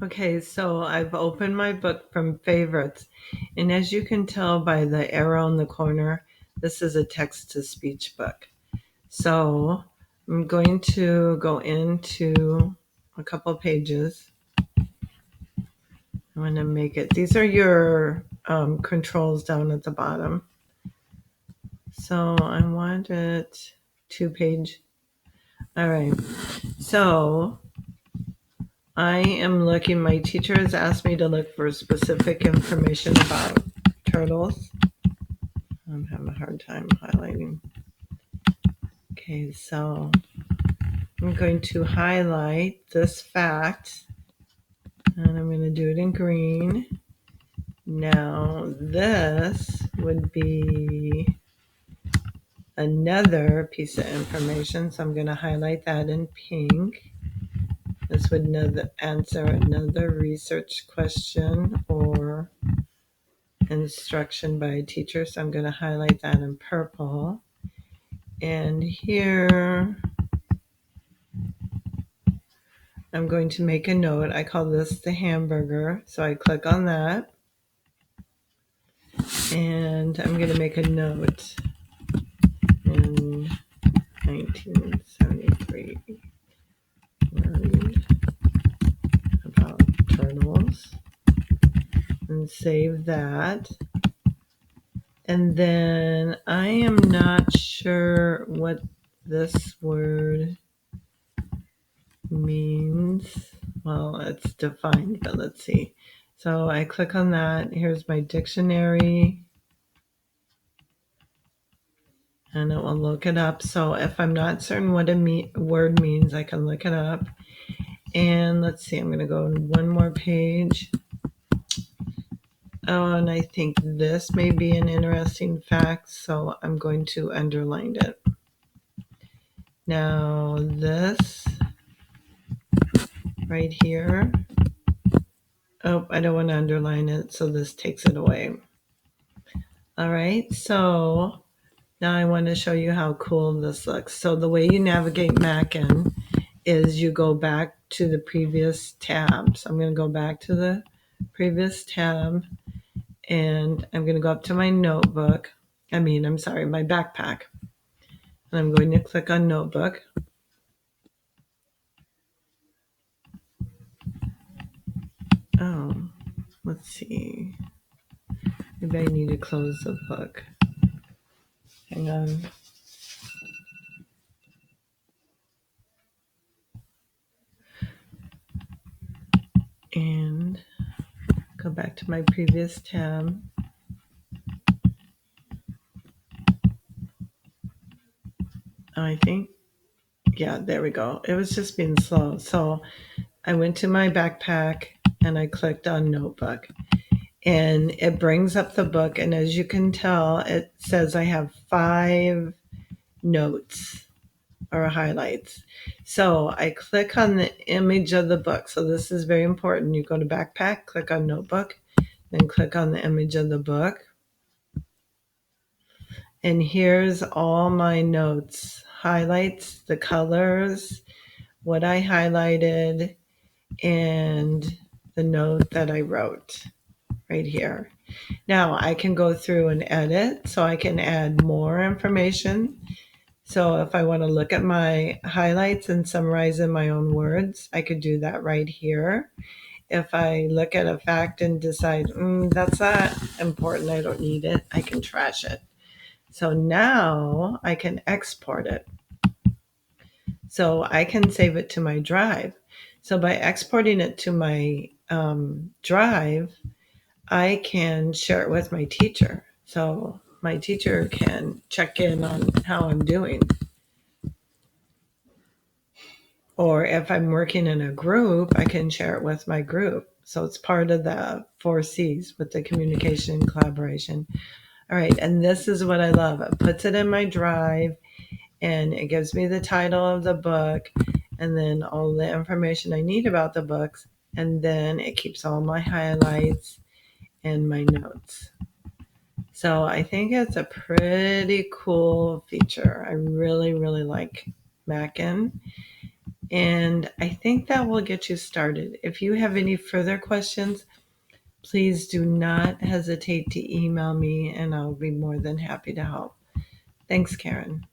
Okay, so I've opened my book from favorites, and as you can tell by the arrow in the corner, this is a text-to-speech book. So I'm going to go into a couple pages. I'm going to make it, these are your controls down at the bottom. So I want it 2-page. All right, so I am looking, my teacher has asked me to look for specific information about turtles. I'm having a hard time highlighting. Okay, so I'm going to highlight this fact, and I'm going to do it in green. Now, this would be another piece of information, so I'm going to highlight that in pink. This would answer another research question or instruction by a teacher, so I'm going to highlight that in purple. And here I'm going to make a note. I call this the hamburger, so I click on that. And I'm going to make a note. In 1973, worried about turtles, and save that. And then I am not sure what this word means. Well, it's defined, but let's see. So I click on that. Here's my dictionary. And it will look it up. So if I'm not certain what a word means, I can look it up. And let's see, I'm going to go one more page. Oh, and I think this may be an interesting fact, so I'm going to underline it. Now, this right here. Oh, I don't want to underline it, so this takes it away. All right, so now I want to show you how cool this looks. So the way you navigate Mackin is you go back to the previous tab. So I'm going to go back to the previous tab, and I'm going to go up to my notebook. My backpack. And I'm going to click on notebook. Oh, let's see. Maybe I need to close the book. Hang on. And go back to my previous tab. I think, yeah, there we go. It was just being slow. So I went to my backpack and I clicked on notebook. And it brings up the book. And as you can tell, it says I have 5 notes or highlights. So I click on the image of the book. So this is very important. You go to backpack, click on notebook, then click on the image of the book. And here's all my notes, highlights, the colors, what I highlighted, and the note that I wrote right here. Now I can go through and edit, so I can add more information. So if I want to look at my highlights and summarize in my own words, I could do that right here. If I look at a fact and decide, that's not important, I don't need it, I can trash it. So now I can export it. So I can save it to my drive. So by exporting it to my drive, I can share it with my teacher. So my teacher can check in on how I'm doing. Or if I'm working in a group, I can share it with my group. So it's part of the 4 C's with the communication and collaboration. All right, and this is what I love. It puts it in my drive, and it gives me the title of the book, and then all the information I need about the books, and then it keeps all my highlights and my notes. So I think it's a pretty cool feature. I really, really like Mackin. And I think that will get you started. If you have any further questions, please do not hesitate to email me and I'll be more than happy to help. Thanks, Karen.